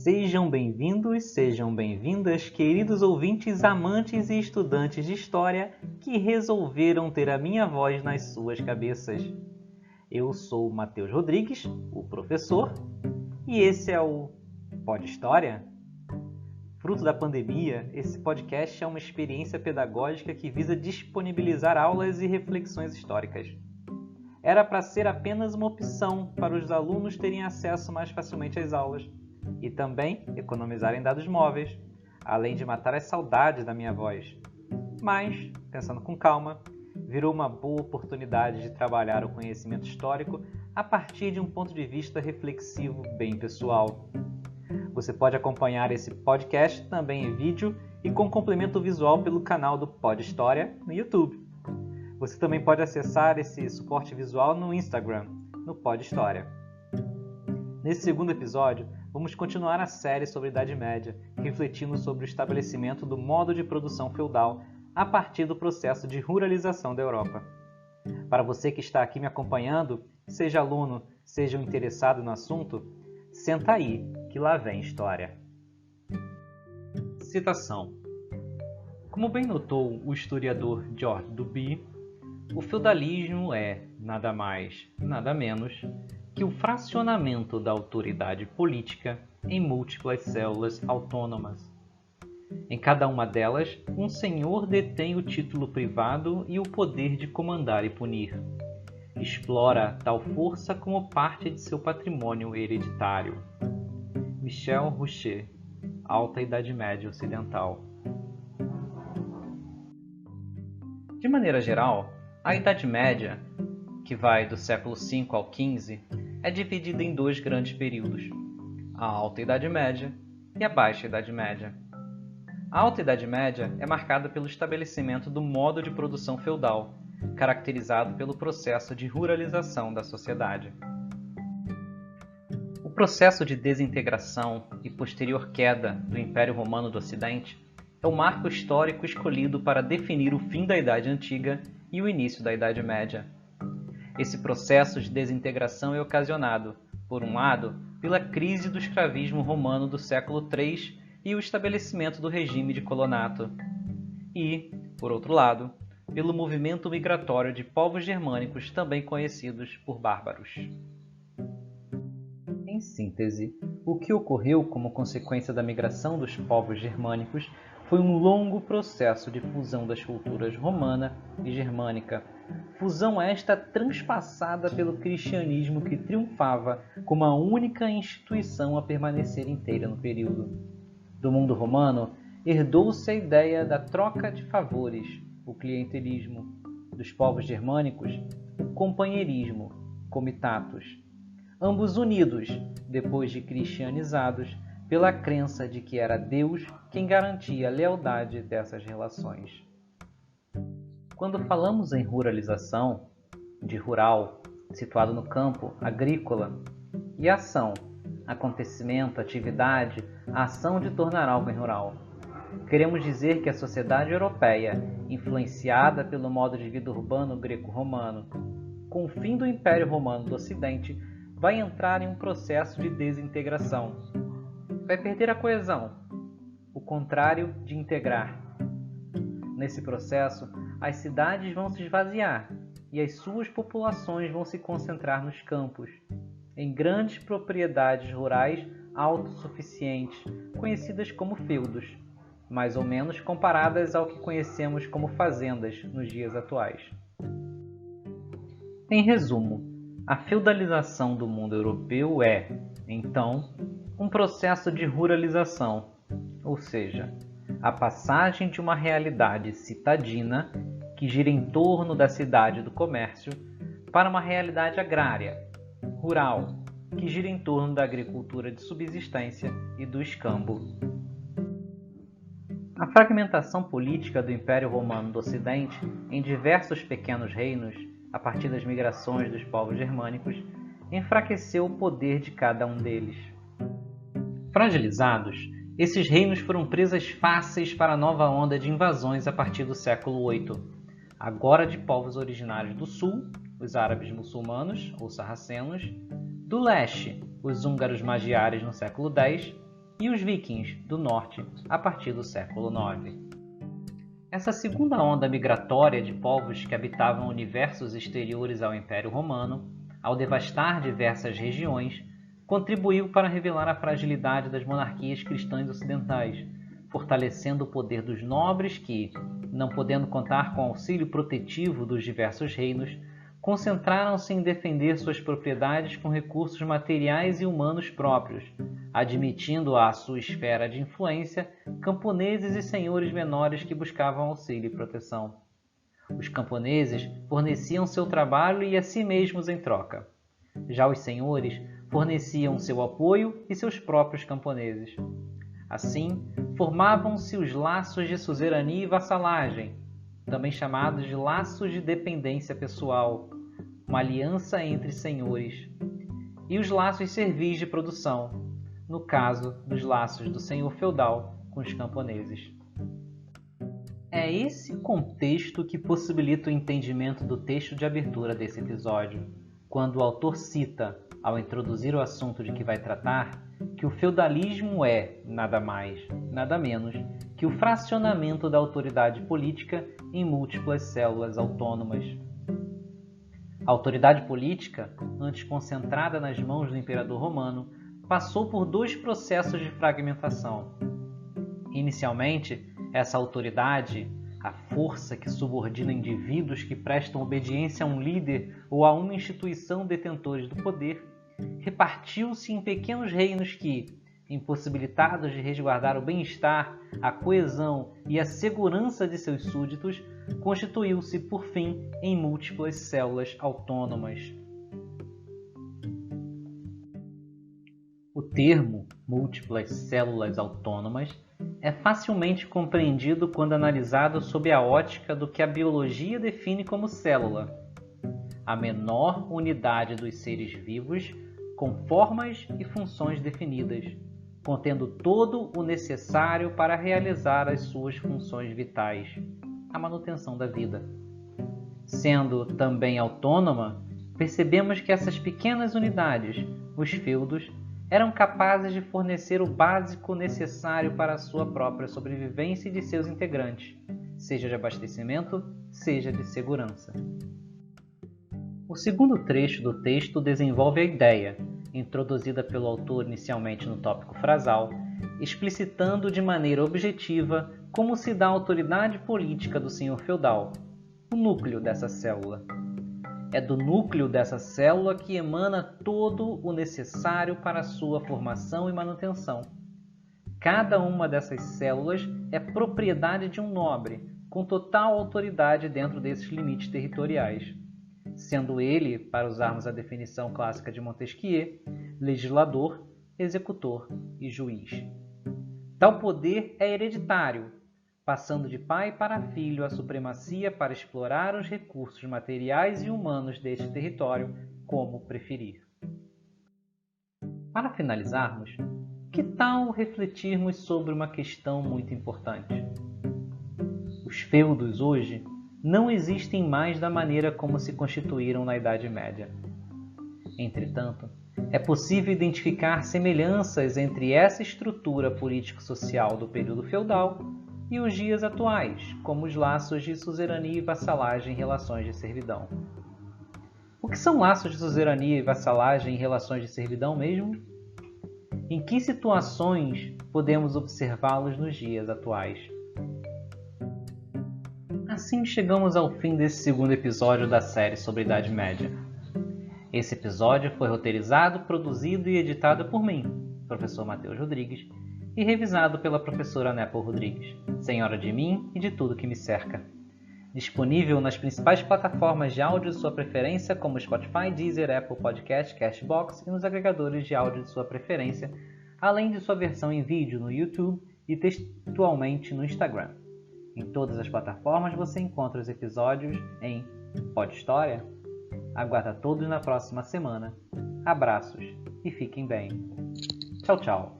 Sejam bem-vindos, sejam bem-vindas, queridos ouvintes, amantes e estudantes de história que resolveram ter a minha voz nas suas cabeças. Eu sou Matheus Rodrigues, o professor, e esse é o Pod História. Fruto da pandemia, esse podcast é uma experiência pedagógica que visa disponibilizar aulas e reflexões históricas. Era para ser apenas uma opção para os alunos terem acesso mais facilmente às aulas e também economizarem dados móveis, além de matar as saudades da minha voz. Mas, pensando com calma, virou uma boa oportunidade de trabalhar o conhecimento histórico a partir de um ponto de vista reflexivo bem pessoal. Você pode acompanhar esse podcast também em vídeo e com complemento visual pelo canal do Pod História no YouTube. Você também pode acessar esse suporte visual no Instagram, no Pod História. Nesse segundo episódio, vamos continuar a série sobre a Idade Média, refletindo sobre o estabelecimento do modo de produção feudal a partir do processo de ruralização da Europa. Para você que está aqui me acompanhando, seja aluno, seja um interessado no assunto, senta aí, que lá vem história. Citação. Como bem notou o historiador George Duby, o feudalismo é, nada mais, nada menos, que o fracionamento da autoridade política em múltiplas células autônomas. Em cada uma delas, um senhor detém o título privado e o poder de comandar e punir. Explora tal força como parte de seu patrimônio hereditário. Michel Roucher, Alta Idade Média Ocidental. De maneira geral, a Idade Média, que vai do século V ao XV, é dividida em dois grandes períodos, a Alta Idade Média e a Baixa Idade Média. A Alta Idade Média é marcada pelo estabelecimento do modo de produção feudal, caracterizado pelo processo de ruralização da sociedade. O processo de desintegração e posterior queda do Império Romano do Ocidente é o marco histórico escolhido para definir o fim da Idade Antiga e o início da Idade Média. Esse processo de desintegração é ocasionado, por um lado, pela crise do escravismo romano do século III e o estabelecimento do regime de colonato, e, por outro lado, pelo movimento migratório de povos germânicos também conhecidos por bárbaros. Em síntese, o que ocorreu como consequência da migração dos povos germânicos foi um longo processo de fusão das culturas romana e germânica, fusão esta transpassada pelo cristianismo que triunfava como a única instituição a permanecer inteira no período. Do mundo romano, herdou-se a ideia da troca de favores, o clientelismo, dos povos germânicos, o companheirismo, comitatus, ambos unidos, depois de cristianizados, pela crença de que era Deus quem garantia a lealdade dessas relações. Quando falamos em ruralização, de rural, situado no campo, agrícola, e ação, acontecimento, atividade, a ação de tornar algo em rural, queremos dizer que a sociedade europeia, influenciada pelo modo de vida urbano greco-romano, com o fim do Império Romano do Ocidente, vai entrar em um processo de desintegração. Vai perder a coesão, o contrário de integrar. Nesse processo, as cidades vão se esvaziar e as suas populações vão se concentrar nos campos, em grandes propriedades rurais autossuficientes, conhecidas como feudos, mais ou menos comparadas ao que conhecemos como fazendas nos dias atuais. Em resumo, a feudalização do mundo europeu é, então, um processo de ruralização, ou seja, a passagem de uma realidade citadina, que gira em torno da cidade e do comércio, para uma realidade agrária, rural, que gira em torno da agricultura de subsistência e do escambo. A fragmentação política do Império Romano do Ocidente em diversos pequenos reinos, a partir das migrações dos povos germânicos, enfraqueceu o poder de cada um deles. Fragilizados, esses reinos foram presas fáceis para a nova onda de invasões a partir do século VIII, agora de povos originários do sul, os árabes muçulmanos ou sarracenos, do leste, os húngaros magiares no século X, e os vikings do norte a partir do século IX. Essa segunda onda migratória de povos que habitavam universos exteriores ao Império Romano, ao devastar diversas regiões, contribuiu para revelar a fragilidade das monarquias cristãs ocidentais, fortalecendo o poder dos nobres que, não podendo contar com o auxílio protetivo dos diversos reinos, concentraram-se em defender suas propriedades com recursos materiais e humanos próprios, admitindo à sua esfera de influência camponeses e senhores menores que buscavam auxílio e proteção. Os camponeses forneciam seu trabalho e a si mesmos em troca. Já os senhores forneciam seu apoio e seus próprios camponeses. Assim, formavam-se os laços de suzerania e vassalagem, também chamados de laços de dependência pessoal, uma aliança entre senhores, e os laços servis de produção, no caso dos laços do senhor feudal com os camponeses. É esse contexto que possibilita o entendimento do texto de abertura desse episódio, quando o autor cita, ao introduzir o assunto de que vai tratar, que o feudalismo é, nada mais, nada menos, que o fracionamento da autoridade política em múltiplas células autônomas. A autoridade política, antes concentrada nas mãos do imperador romano, passou por dois processos de fragmentação. Inicialmente, essa autoridade, a força que subordina indivíduos que prestam obediência a um líder ou a uma instituição detentores do poder, repartiu-se em pequenos reinos que, impossibilitados de resguardar o bem-estar, a coesão e a segurança de seus súditos, constituiu-se, por fim, em múltiplas células autônomas. O termo múltiplas células autônomas é facilmente compreendido quando analisado sob a ótica do que a biologia define como célula, a menor unidade dos seres vivos com formas e funções definidas, contendo todo o necessário para realizar as suas funções vitais, a manutenção da vida. Sendo também autônoma, percebemos que essas pequenas unidades, os feudos, eram capazes de fornecer o básico necessário para a sua própria sobrevivência e de seus integrantes, seja de abastecimento, seja de segurança. O segundo trecho do texto desenvolve a ideia, introduzida pelo autor inicialmente no tópico frasal, explicitando de maneira objetiva como se dá a autoridade política do senhor feudal, o núcleo dessa célula. É do núcleo dessa célula que emana todo o necessário para a sua formação e manutenção. Cada uma dessas células é propriedade de um nobre, com total autoridade dentro desses limites territoriais, sendo ele, para usarmos a definição clássica de Montesquieu, legislador, executor e juiz. Tal poder é hereditário, passando de pai para filho a supremacia para explorar os recursos materiais e humanos deste território como preferir. Para finalizarmos, que tal refletirmos sobre uma questão muito importante? Os feudos hoje não existem mais da maneira como se constituíram na Idade Média. Entretanto, é possível identificar semelhanças entre essa estrutura político-social do período feudal e os dias atuais, como os laços de suzerania e vassalagem em relações de servidão. O que são laços de suzerania e vassalagem em relações de servidão mesmo? Em que situações podemos observá-los nos dias atuais? Assim chegamos ao fim desse segundo episódio da série sobre a Idade Média. Esse episódio foi roteirizado, produzido e editado por mim, professor Matheus Rodrigues, e revisado pela professora Nepo Rodrigues, senhora de mim e de tudo que me cerca. Disponível nas principais plataformas de áudio de sua preferência, como Spotify, Deezer, Apple Podcast, Castbox e nos agregadores de áudio de sua preferência, além de sua versão em vídeo no YouTube e textualmente no Instagram. Em todas as plataformas você encontra os episódios em Pod História. Aguardo a todos na próxima semana. Abraços e fiquem bem. Tchau, tchau.